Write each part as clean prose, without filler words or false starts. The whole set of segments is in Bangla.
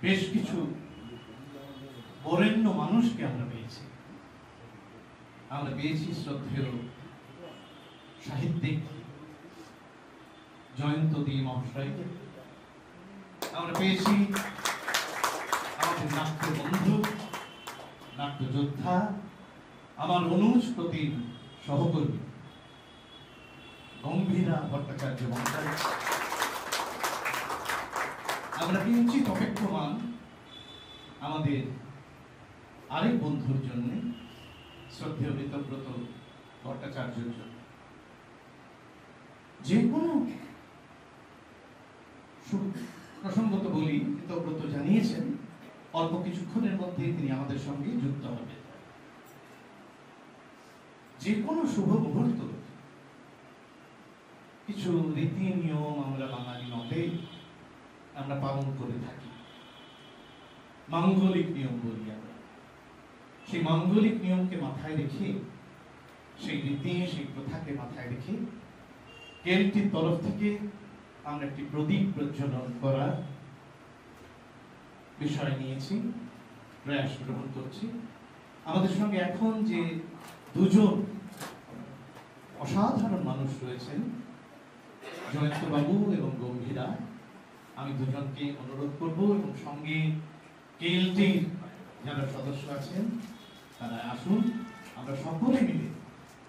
বেশ কিছু বরেণ্য মানুষকে আমরা পেয়েছি শ্রদ্ধেয় সাহিত্যিক জয়ন্ত দী মহাশয়, আমরা পেয়েছি আমাদের নাট্য বন্ধু, নাট্য যোদ্ধা, আমার অনুজ প্রতিম সহকর্মী গম্ভীরা ভট্টাচার্য মহাশয়। আমরা কিঞ্চিত অপেক্ষমান আমাদের আরেক বন্ধুর জন্য, শ্রদ্ধেয় ঋতব্রত ভট্টাচার্যের জন্য। যে কোনো প্রসঙ্গত বলি, ঋতব্রত জানিয়েছেন অল্প কিছুক্ষণের মধ্যে তিনি আমাদের সঙ্গে যুক্ত হবেন। যে কোনো শুভ মুহূর্ত কিছু রীতি নিয়ম আমরা বাঙালি মতে আমরা পালন করে থাকি, মাঙ্গলিক নিয়ম বলি আমরা। সেই মাঙ্গলিক নিয়মকে মাথায় রেখে, সেই রীতি সেই প্রথাকে মাথায় রেখে কেএলটির তরফ থেকে আমরা একটি প্রদীপ প্রজ্বলন করার বিষয় নিয়েছি, প্রয়াস গ্রহণ করছি। আমাদের সঙ্গে এখন যে দুজন অসাধারণ মানুষ রয়েছেন, জয়ন্ত বাবু এবং গম্ভীরা, আমি দুজনকে অনুরোধ করব এবং সঙ্গে কেএলটির যারা সদস্য আছেন তারা আসুন, আমরা সকলে মিলে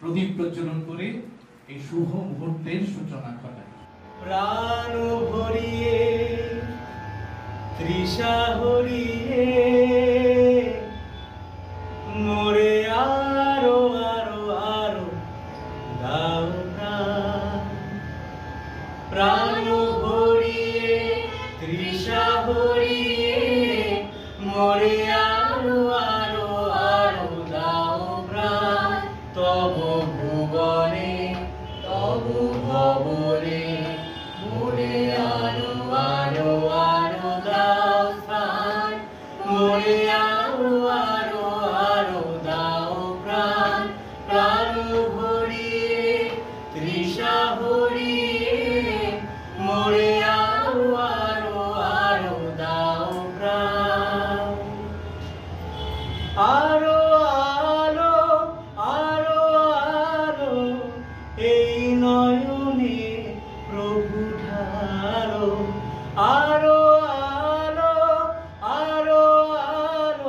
প্রদীপ প্রজ্বলন করে এই শুভ মুহূর্তের সূচনা ঘটাই। প্রাণ ভরিয়ে তৃষা হরিয়ে মোরে আরো আরো আরো দাও প্রাণ ভরিয়ে তৃষা হরিয়ে মোরে আরো আরো আরো দাও প্রাণ তব ভুবনে তব ভবনে মোরে আরো আরো আরো দাও প্রাণ মোরে আরো আরো আরো দাও প্রাণ প্রাণ ভরিয়ে তৃষা হরিয়ে মোরে আরো আরো আরো দাও প্রাণ আরো আলো আরো আলো এই নয়নে প্রভু ঢালো আরো আলো আরো আলো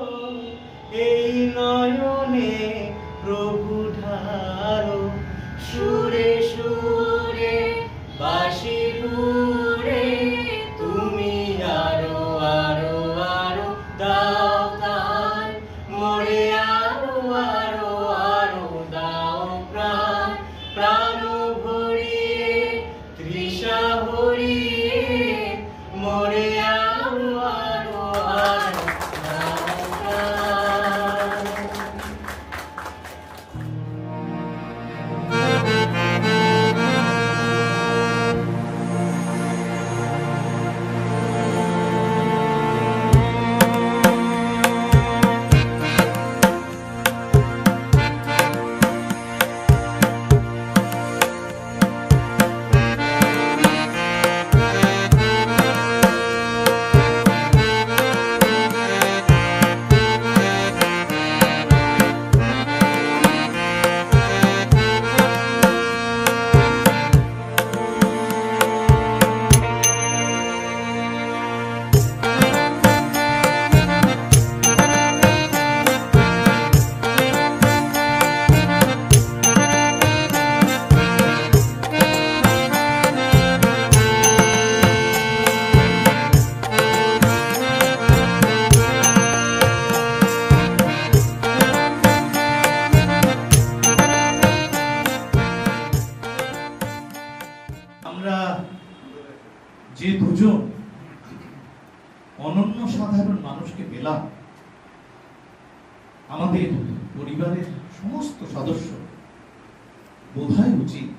বোধহয় উচিত।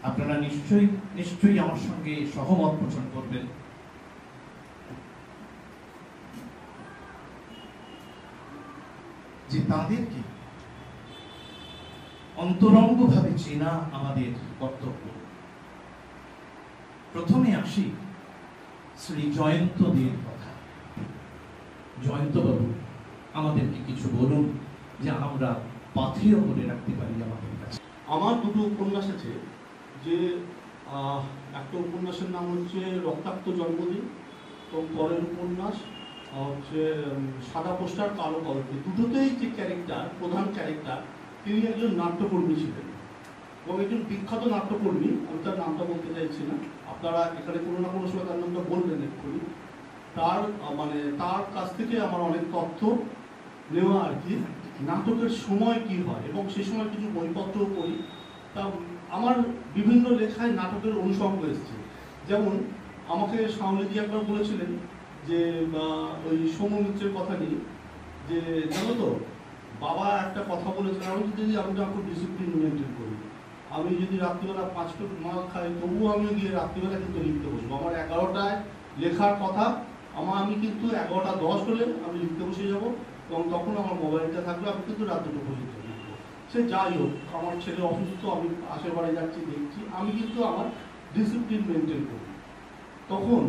আপনারা নিশ্চয়ই নিশ্চয়ই আমার সঙ্গে সহমত পোষণ করবেন। যে তাদেরকে অন্তরঙ্গভাবে চেনা আমাদের কর্তব্য। প্রথমে আসি শ্রী জয়ন্ত দের কথা। জয়ন্ত বাবু আমাদেরকে কিছু বলুন, যে আমরা পাথেয় করে রাখতে পারি আমাদের কাছে। আমার দুটো উপন্যাস আছে, যে একটা উপন্যাসের নাম হচ্ছে রক্তাক্ত জন্মদিন, এবং পরের উপন্যাস হচ্ছে সাদা পোস্টার কালো কলকে। দুটোতেই যে ক্যারেক্টার, প্রধান ক্যারেক্টার, তিনি একজন নাট্যকর্মী ছিলেন, এবং একজন বিখ্যাত নাট্যকর্মী। আমি তার নামটা বলতে চাইছি না, আপনারা এখানে কোনো না কোনো সময় তার নামটা বলবেন এক্ষুনি। তার তার কাছ থেকে আমার অনেক তথ্য নেওয়া আর কি, নাটকের সময় কি হয়, এবং সেই সময় কিছু বইপত্রও পড়ি। তা আমার বিভিন্ন লেখায় নাটকের অনুষঙ্গ এসেছে। যেমন আমাকে শাওলিজি একবার বলেছিলেন যে ওই সৌম্য মিত্রের কথা নিয়ে, যে জানো তো বাবা একটা কথা বলেছিলেন, আমি খুব ডিসিপ্লিন মেনটেন করি, আমি যদি রাত্রিবেলা 5 প্লেট মাল খাই তবুও আমি গিয়ে রাত্রিবেলা কিন্তু লিখতে বসবো। আমার 11টায় লেখার কথা, আমি কিন্তু 11টা 10 হলে আমি লিখতে বসে যাব, এবং তখন আমার মোবাইলটা থাকলে আমি কিন্তু রাত 2টো পর্যন্ত লিখবো। সে যাই হোক, আমার ছেলে অসুস্থ, আমি আশের বাড়ি যাচ্ছি দেখছি, আমি কিন্তু আমার ডিসিপ্লিন মেনটেন করি। তখন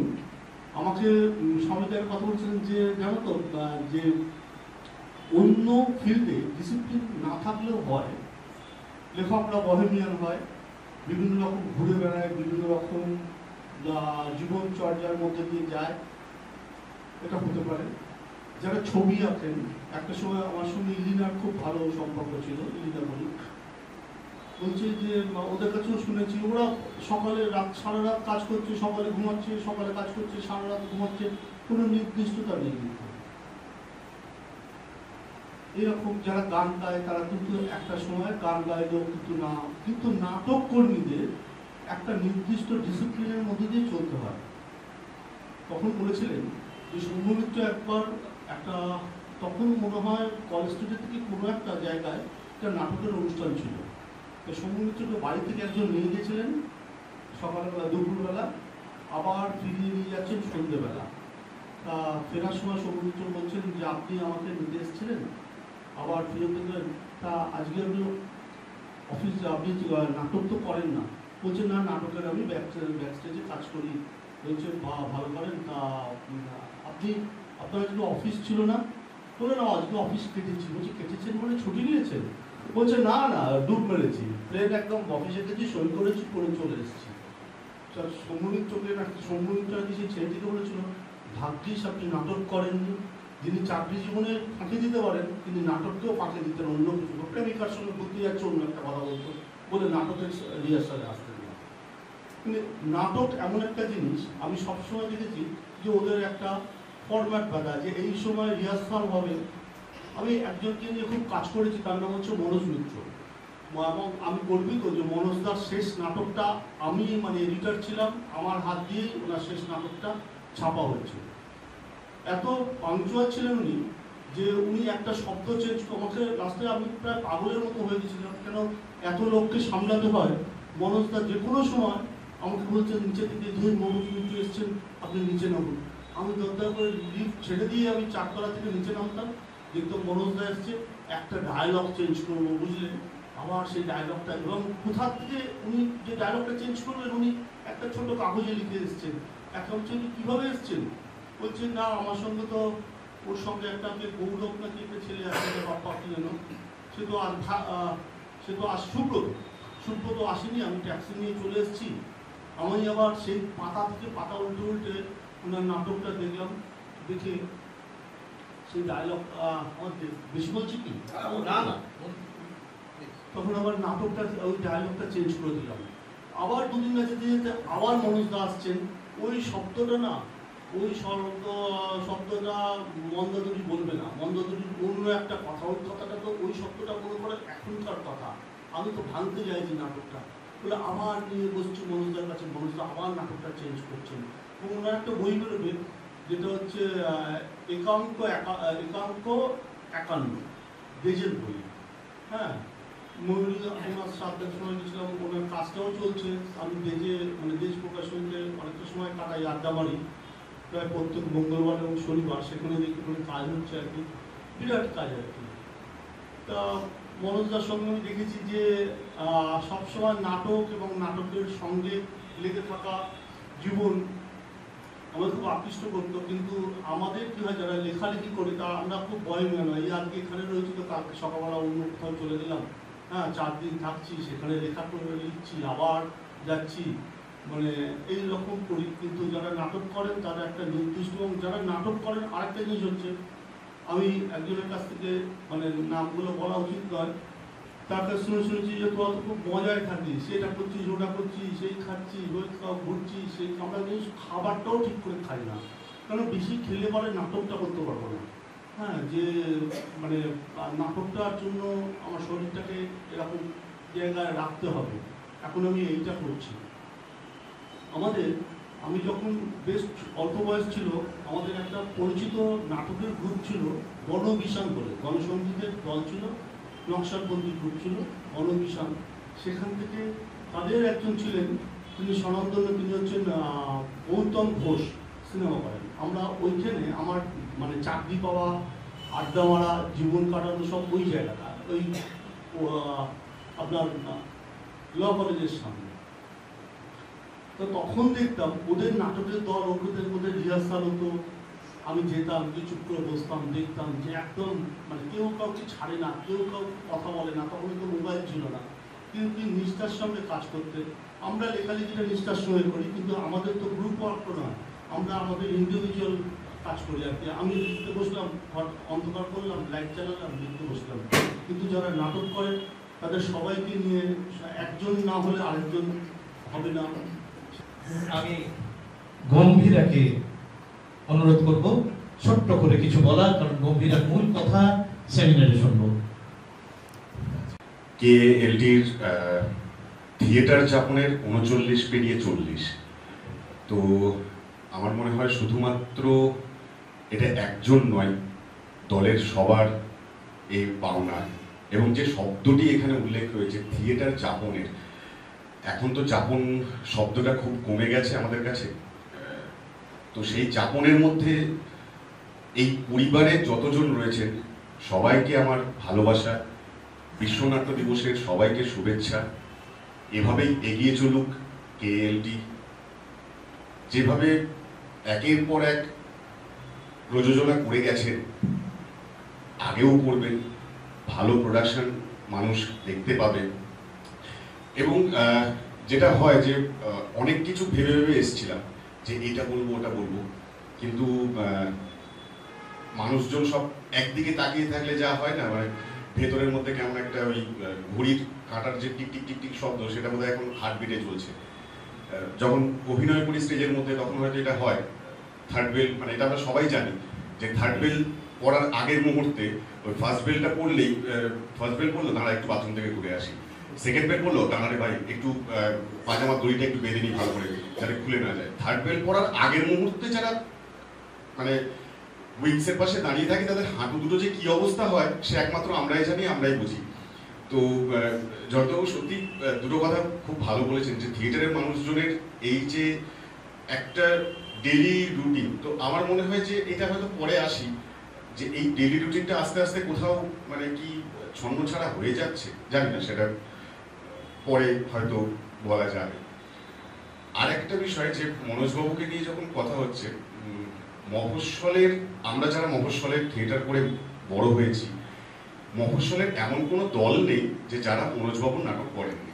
আমাকে স্বামীদের কথা বলছিলেন যে জানো তো, যে অন্য ফিল্ডে ডিসিপ্লিন না থাকলেও হয়, লেখকরা বহেমিয়ান হয়, বিভিন্ন রকম ঘুরে বেড়ায়, বিভিন্ন রকম জীবনচর্যার মধ্যে দিয়ে যায়, এটা হতে পারে। যারা ছবি আঁকেন, একটা সময় আমার সঙ্গে ইলিনার খুব ভালো সম্পর্ক ছিল, ইলিনা মল্লিক বলছে যে ওদের কাছেও শুনেছি ওরা সকালে সারা রাত কাজ করছে, সকালে ঘুমাচ্ছে, সকালে কাজ করছে, সারা রাত ঘুমাচ্ছে, কোনো নির্দিষ্টতা নেই। এরকম যারা গান গায় তারা কিন্তু একটা সময় গান গাইলেও কিন্তু নাটক কর্মীদের একটা নির্দিষ্ট ডিসিপ্লিনের মধ্যে দিয়ে চলতে হয়। তখন বলেছিলেন যে সৌম্য মিত্র একবার তখন মনে হয় কলেজ স্ট্রিট থেকে কোনো একটা জায়গায় একটা নাটকের অনুষ্ঠান ছিল। তো সৌম্য মিত্রকে বাড়ি থেকে একজন নিয়ে গিয়েছিলেন সকালবেলা, দুপুরবেলা, আবার ফিরিয়ে নিয়ে যাচ্ছেন সন্ধ্যেবেলা। তা ফেরার সময় সৌম্য মিত্র বলছেন যে আপনি আমাকে নিতে এসেছিলেন, আবার ফিরে দেখলেন, তা আজকে আপনি অফিসে আপনি নাটক তো করেন না। বলছেন না, নাটকের আমি ব্যাকস্টেজে কাজ করি। বলছেন ভালো করেন, তা আপনার আজকে অফিস ছিল না? বলে না, আজকে অফিস কেটেছি। বলছি কেটেছেন মানে ছুটি নিয়েছেন? বলছে না, ডুব মেরেছি, প্লেন একদম অফিসে গেছি, সই করেছি, করে চলে এসেছি। সৌম্যমিত চোখে সৌম্যমিত্র আর কি সেই ছেলেটিকে বলেছিল, ভাগ্যিস আপনি নাটক করেননি। যিনি চাকরি জীবনে ফাঁকি দিতে পারেন, তিনি নাটককেও ফাঁকি দিতেন অন্য কিছু। প্রেমিকার সঙ্গে ঘুরতে যাচ্ছে, অন্য একটা কথা বলতো, বলে নাটকের রিহার্সালে আসতেন না। কিন্তু নাটক এমন একটা জিনিস, আমি সবসময় দেখেছি যে ওদের একটা ফরম্যাট বাঁধা, যে এই সময় রিহার্সাল হবে। আমি একজনকে নিয়ে খুব কাজ করেছি, তার নাম হচ্ছে মনোজ মিত্র, এবং আমি গর্বিত যে মনোজদার শেষ নাটকটা আমি এডিটর ছিলাম, আমার হাত দিয়েই ওনার শেষ নাটকটা ছাপা হয়েছিল। এত পাংচুয়াল ছিলেন উনি, যে উনি একটা শব্দ চেঞ্জ, আমাকে লাস্টে আমি প্রায় পাগলের মতো হয়ে গেছিলাম, কেন এত লোককে সামলাতে হয়। মনোজদা যে কোনো সময় আমাকে বলছেন নিচে থেকে, যে মনোজ মিত্র এসছেন, আপনি নিচে নামুন। আমি দরকার করে লিফট ছেড়ে দিয়ে আমি 4তলা থেকে নিচে নামতাম, দেখতাম মনোজদা এসছে, একটা ডায়লগ চেঞ্জ করবো, বুঝলেন, আবার সেই ডায়লগটা, এবং কোথা থেকে উনি যে ডায়লগটা চেঞ্জ করবেন, উনি একটা ছোট কাগজে লিখে এসছেন। একটা হচ্ছে কীভাবে এসছেন, বলছে না আমার সঙ্গে তো, ওর সঙ্গে একটা গৌরব নাকি একটা ছেলে আছে, বাপ্পা কি যেন, সে তো আজ সুব্রত আসেনি, আমি ট্যাক্সি নিয়ে চলে এসেছি। আমি আবার সেই পাতা থেকে পাতা উল্টে উল্টে ওনার নাটকটা দেখলাম, দেখে সেই ডায়লগ, আমার বেশি বলছি কি না, তখন আবার নাটকটা, ওই ডায়লগটা চেঞ্জ করে দিলাম। আবার দুদিন যেতে যেতে আবার মনোজদা আসছেন, ওই শব্দটা না, ওই শব্দটা মন্দাদুরি বলবে না, মন্দাদুরির অন্য একটা কথা, ওই কথাটা তো, ওই শব্দটা মনে করে এখনকার কথা, আমি তো ভাঙতে চাইছি নাটকটা, বলে আবার নিয়ে বসছি মনোজদার কাছে। মনোজদা আবার নাটকটা চেঞ্জ করছেন, এবং ওনার একটা বই বেরোবে, যেটা হচ্ছে একাঙ্ক 51 দেজের বই। হ্যাঁ, ময়ূরী ওনার শ্রাদ্ধের সময় গেছিলাম, ওনার কাজটাও চলছে। আমি দেশ প্রকাশনীতে অনেকটা সময় কাটাই, আড্ডা মারি প্রায় প্রত্যেক মঙ্গলবার এবং শনিবার, সেখানে দেখি কোনো কাজ হচ্ছে আর কি, বিরাট কাজ আর কি। তা মনোজদার সঙ্গে আমি দেখেছি যে সবসময় নাটক এবং নাটকের সঙ্গে লেগে থাকা জীবন আমাদের খুব আকৃষ্ট করতো। কিন্তু আমাদের কী হয়, যারা লেখালেখি করি তা আমরা খুব বয়মেন হয়, এই আজকে এখানে রয়েছি তো কালকে সকালবেলা অন্য কোথাও চলে গেলাম, হ্যাঁ 4 দিন থাকছি, সেখানে লেখা করে লিখছি, আবার যাচ্ছি, মানে এই রকম করি। কিন্তু যারা নাটক করেন তারা একটা নির্দিষ্ট, এবং যারা নাটক করেন আরেকটা জিনিস হচ্ছে, আমি একজনের কাছ থেকে মানে নামগুলো বলা উচিত নয়, তার কাছে শুনেছি যে তোরা তো খুব মজায় থাকিস, সেটা করছিস ওটা করছিস, সেই খাচ্ছিস ওই ঘুরছিস, সেই আমরা জিনিস খাবারটাও ঠিক করে খাই না, কারণ বেশি খেলে পরে নাটকটা করতে পারবো না। হ্যাঁ, যে মানে নাটকটার জন্য আমার শরীরটাকে এরকম জায়গায় রাখতে হবে। এখন আমি এইটা করছি। আমি যখন বেশ অল্প বয়স ছিল, আমাদের একটা পরিচিত নাটকের গ্রুপ ছিল গণবিশান বলে, গণসংগীতের দল ছিল, নকশালপন্থী গ্রুপ ছিল গণবিশান। সেখান থেকে তাদের একজন ছিলেন, তিনি স্বনামধন্য, তিনি হচ্ছেন গৌতম ঘোষ, সিনেমা করেন। আমরা ওইখানে আমার মানে চাকরি পাওয়া, আড্ডা মারা, জীবন কাটানো সব ওই জায়গাটা, ওই আপনার ল কলেজের সামনে। তো তখন দেখতাম ওদের নাটকের দল, ওদের রিহার্সাল হতো, আমি যেতাম, চুপ করে বসতাম, দেখতাম যে একদম মানে কেউ কাউকে ছাড়ে না, কেউ কথা বলে না, তখন তো মোবাইল ছিল না, কিন্তু নিষ্ঠার সঙ্গে কাজ করতে। আমরা লেখালেখিটা নিষ্ঠার সঙ্গে করি, কিন্তু আমাদের তো গ্রুপ ওয়ার্ক নয়, আমরা আমাদের ইন্ডিভিজুয়াল কাজ করি আর কি। আমি লিখতে বসলাম, অন্ধকার করলাম, লাইট চালালাম, লিখতে বসলাম। কিন্তু যারা নাটক করে তাদের সবাইকে নিয়ে, একজন না হলে আরেকজন হবে না। আমি গম্ভীরাকে অনুরোধ করব ছোট্ট করে কিছু বলার, কারণ গম্ভীরার মূল কথা সেমিনারে শুনবো। কেএলটির থিয়েটার যাপনের 39 পেরিয়ে 40। তো আমার মনে হয় শুধুমাত্র এটা একজন নয়, দলের সবার এই পাওনা। এবং যে শব্দটি এখানে উল্লেখ রয়েছে থিয়েটার যাপনের, এখন তো যাপন শব্দটা খুব কমে গেছে আমাদের কাছে। তো সেই যাপনের মধ্যে এই পরিবারে যতজন রয়েছেন সবাইকে আমার ভালোবাসা, বিশ্বনাট্য দিবসের সবাইকে শুভেচ্ছা। এভাবেই এগিয়ে চলুক কেএলটি, যেভাবে একের পর এক প্রযোজনা করে গেছেন, আগেও করবেন, ভালো প্রোডাকশন মানুষ দেখতে পাবে। এবং যেটা হয় যে অনেক কিছু ভেবে ভেবে এসেছিলাম যে এটা বলবো ওটা বলবো, কিন্তু মানুষজন সব একদিকে তাকিয়ে থাকলে যা হয় না, মানে ভেতরের মধ্যে কেমন একটা ওই ঘড়ির কাঁটার যে টিক টিক টিক টিক শব্দ, সেটা বোধহয় এখন হার্টবিটে চলছে। যখন অভিনয় করি স্টেজের মধ্যে তখন হয়তো এটা হয় থার্ড বেল, মানে এটা আমরা সবাই জানি যে থার্ড বেল পড়ার আগের মুহূর্তে ওই ফার্স্ট বেলটা পড়লেই, ফার্স্ট বেল পড়লো দাঁড়া একটু বাথরুম থেকে ঘুরে আসি, সেকেন্ড বেল পড়লো দাঁড়ারে ভাই একটু পাজামার দড়িটা একটু বেঁধে নিই ভালো করে যাতে খুলে না যায়। থার্ড বেল পড়ার আগের মুহূর্তে যারা মানে উইংসের পাশে দাঁড়িয়ে থাকি তাদের হাঁটু দুটো যে কি অবস্থা হয় সে একমাত্র আমরাই জানি, আমরাই বুঝি। তো জয়ন্তবাবু সত্যি দুটো কথা খুব ভালো বলেছেন যে থিয়েটারের মানুষজনের এই যে একটা ডেলি রুটিন, তো আমার মনে হয় যে এটা হয়তো পরে আসি যে এই ডেলি রুটিনটা আস্তে আস্তে কোথাও মানে কি ছন্ন ছাড়া হয়ে যাচ্ছে, জানি না, সেটা পরে হয়তো বলা যাবে। আর একটা বিষয় যে মনোজবাবুকে নিয়ে যখন কথা হচ্ছে, মফস্বলের, আমরা যারা মফস্বলের থিয়েটার করে বড় হয়েছি, মফস্বলের এমন কোনো দল নেই যে যারা মনোজবাবুর নাটক করেননি।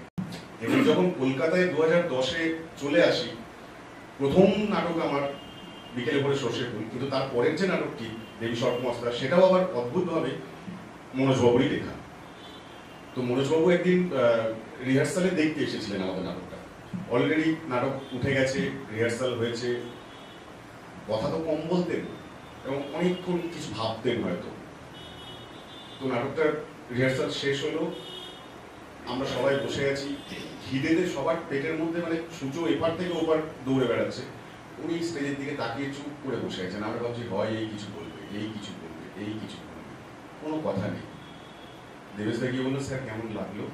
এবং যখন কলকাতায় 2010-এ চলে আসি, প্রথম নাটক আমার বিকেলে পরে সর্ষে ফুল, কিন্তু তার পরের যে নাটকটি দেবী সর্পমস্তা, সেটাও আবার অদ্ভুতভাবে মনোজবাবুরই লেখা। তো মনোজবাবু একদিন রিহার্সালে দেখতে এসেছিলেন আমাদের নাটকটা। অলরেডি নাটক উঠে গেছে, রিহার্সাল হয়েছে, কথা তো কম বলতেন এবং অনেকক্ষণ কিছু ভাবতেন হয়তো। তো নাটকটার রিহার্সাল শেষ হলো, আমরা সবাই বসে আছি, খিদেতে সবার পেটের মধ্যে মানে সূর্য এপার থেকে ওপার দৌড়ে বেড়াচ্ছে, উনি স্টেজের দিকে তাকিয়ে চুপ করে বসে আছেন। আমরা ভাবছি হয় এই কিছু বলবে, এই কিছু বলবে, এই কিছু বলবে, কোনো কথা নেই। দেবেশ দা গিয়ে বললো, স্যার কেমন লাগলো?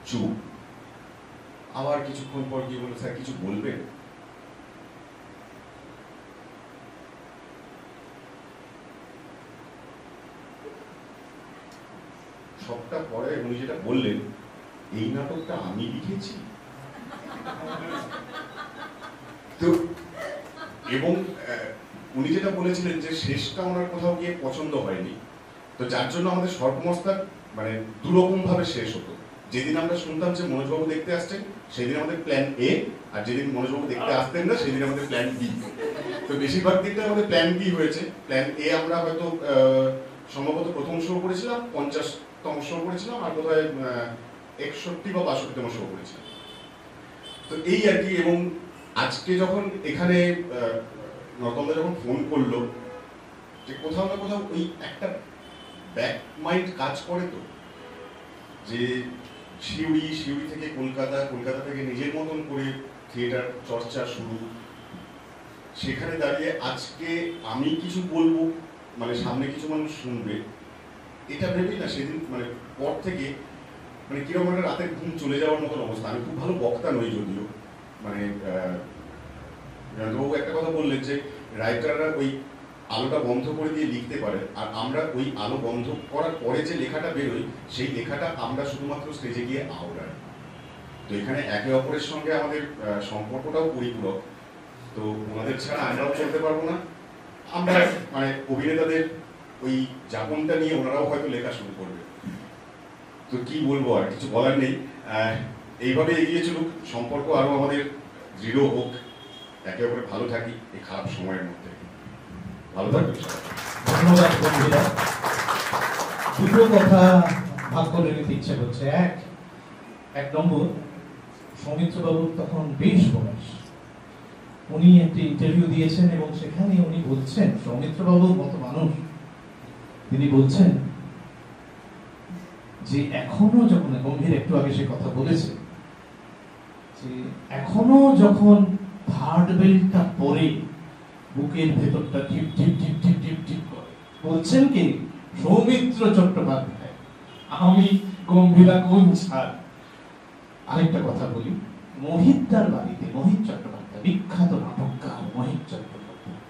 চুপ। আবার কিছুক্ষণ পর গিয়ে বললো, স্যার কিছু বলবেন? সবটা পরে উনি যেটা বললেন, এই নাটকটা আমি লিখেছি। তো এবং উনি যেটা বলেছিলেন যে শেষটা ওনার কোথাও গিয়ে পছন্দ হয়নি, তো যার জন্য আমাদের সর্বমস্তা মানে দুরকম ভাবে শেষ হতো। যেদিন আমরা শুনতাম যে মনোজবাবু দেখতে আসছেন, সেদিন আমাদের প্ল্যান এ, আর যেদিন মনোজবাবু দেখতে আসতেন না, সেদিন আমাদের প্ল্যান বি। তো বেশিরভাগ দিকটা আমাদের প্ল্যান বি হয়েছে। প্ল্যান এ আমরা হয়তো সম্ভবত প্রথম শো করেছিলাম, 50তম শো করেছিলাম, আর বোধহয় 61 বা 62তম শো করেছিলাম। তো এই আর কি। এবং আজকে যখন এখানে নতমদা যখন ফোন করলো, যে কোথাও না কোথাও ওই একটা ব্যাক মাইন্ড কাজ করে, তো যে শিউড়ি থেকে কলকাতা, কলকাতা থেকে নিজের মতন করে থিয়েটার চর্চা শুরু, সেখানে দাঁড়িয়ে আজকে আমি কিছু বলবো, মানে সামনে কিছু মানুষ শুনবে, এটা ভেবেই না সেদিন মানে পর থেকে মানে কিরকম একটা রাতের ঘুম চলে যাওয়ার মতন অবস্থা। আমি খুব ভালো বক্তা নই যদিও, মানে জয়ন্তবাবু একটা কথা বললেন যে রাইটাররা ওই আলোটা বন্ধ করে দিয়ে লিখতে পারে, আর আমরা ওই আলো বন্ধ করার পরে যে লেখাটা বেরোই, সেই লেখাটা আমরা শুধুমাত্র স্টেজে গিয়ে আওড়াই। তো এখানে একে অপরের সঙ্গে আমাদের সম্পর্কটাও পরিপূরক। তো ওনাদের ছাড়া আমরাও চলতে পারবো না। আমরা মানে অভিনেতাদের ওই যাপনটা নিয়ে ওনারাও হয়তো লেখা শুরু করবে। তো কি বলবো, আর কিছু বলার নেই। এইভাবে এগিয়ে চলুক, সম্পর্ক আরো আমাদের দৃঢ় হোক, একে অপরে ভালো থাকি এই খারাপ সময়ের মধ্যে। ভালো থাকবেন সবাই। ধন্যবাদ বন্ধুরা। দুটো কথা ভাগ করে নিতে ইচ্ছে করছে। এক নম্বর, সৌমিত্রবাবুর তখন বেশ বয়স। উনি একটি ইন্টারভিউ দিয়েছেন এবং সেখানে উনি বলছেন, সৌমিত্রবাবুর মতো মানুষ, তিনি বলছেন যে এখনো যখন, গম্ভীর একটু আগে সে কথা বলেছে, যে এখনো যখন থার্ড বেলটা পরে বুকের ভেতরটা টিপ টিপ টিপ টিপ টিপ টিপ করে। বলছেন কি সৌমিত্র চট্টোপাধ্যায়, আমি গম্ভীরা কোন ছাড়। আরেকটা কথা বলি, মোহিতদার বাড়িতে, মোহিত চট্টোপাধ্যায় বিখ্যাত নাটককার মোহিত চট্টোপাধ্যায়,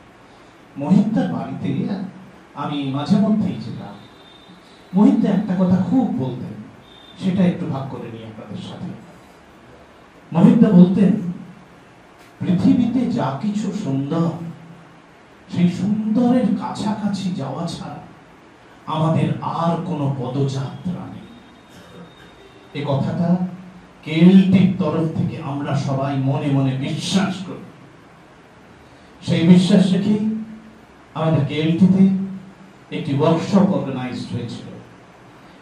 মোহিতদার বাড়িতে আমি মাঝে মধ্যেই যেতাম। মোহিতদা একটা কথা খুব বলতেন, সেটা একটু ভাগ করে নিই আপনাদের সাথে। মোহিতদা বলতেন, পৃথিবীতে যা কিছু সুন্দর, সেই সুন্দরের কাছাকাছি যাওয়া ছাড়া আমাদের আর কোনো পদযাত্রা নেই। এ কথাটা কেএলটির তরফ থেকে আমরা সবাই মনে মনে বিশ্বাস করি। সেই বিশ্বাস রেখেই আমাদের কেএলটিতে একটি ওয়ার্কশপ অর্গানাইজড হয়েছিল।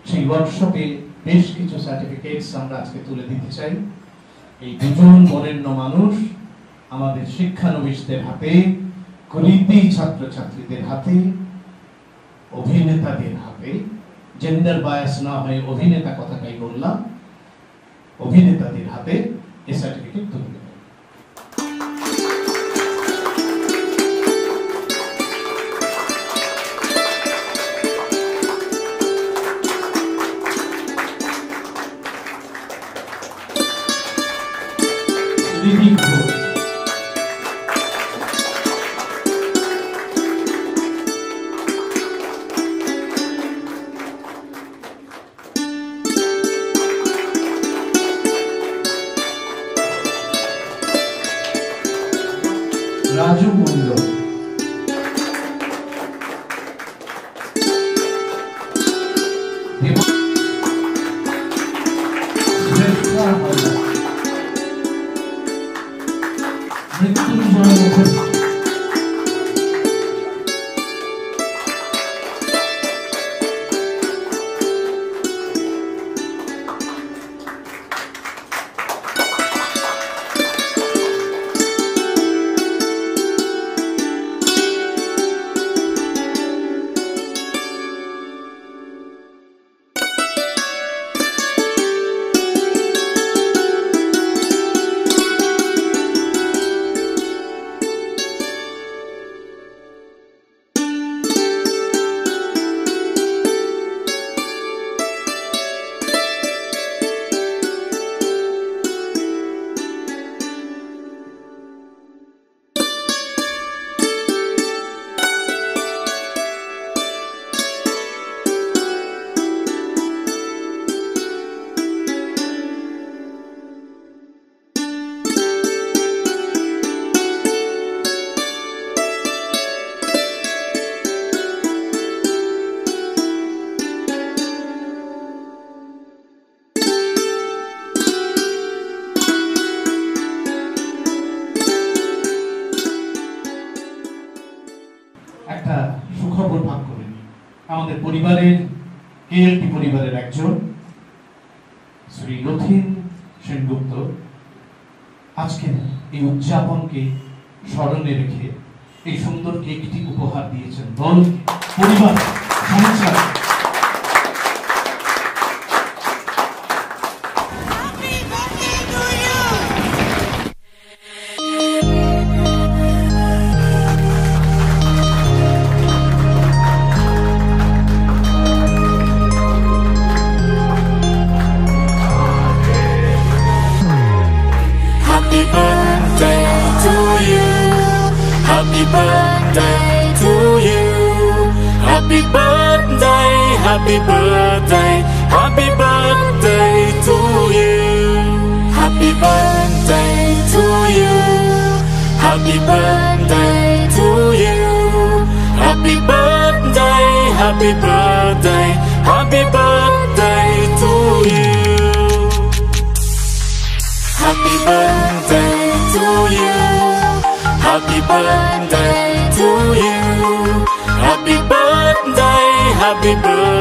সেই ওয়ার্কশপে বেশ কিছু সার্টিফিকেটস আমরা আজকে তুলে দিতে চাই। এই দুজন বরেণ্য মানুষ আমাদের শিক্ষানবিশদের হাতে, কৃতি ছাত্রছাত্রীদের হাতে, অভিনেতাদের হাতে, জেন্ডার বায়াস না হয়ে অভিনেতা কথাটাই বললাম, অভিনেতাদের হাতে এই সার্টিফিকেট তুলে দেবেন। রাজু মন্ডল, মৃত্যুঞ্জয় মুখার্জি, পরিবারের কেএলটি পরিবারের একজন শ্রী রথীন সেনগুপ্ত আজকে এই উদযাপনকে স্মরণে রেখে এই সুন্দর কেকটি উপহার দিয়েছেন দল পরিবার সংসার। Happy birthday to you. Happy birthday to you. Happy birthday, happy birthday, happy birthday to you. Happy birthday to you. Happy birthday to you. Happy birthday, happy birthday, happy birthday to you. Happy birthday to you. Happy birthday to you. Happy birthday, happy birthday.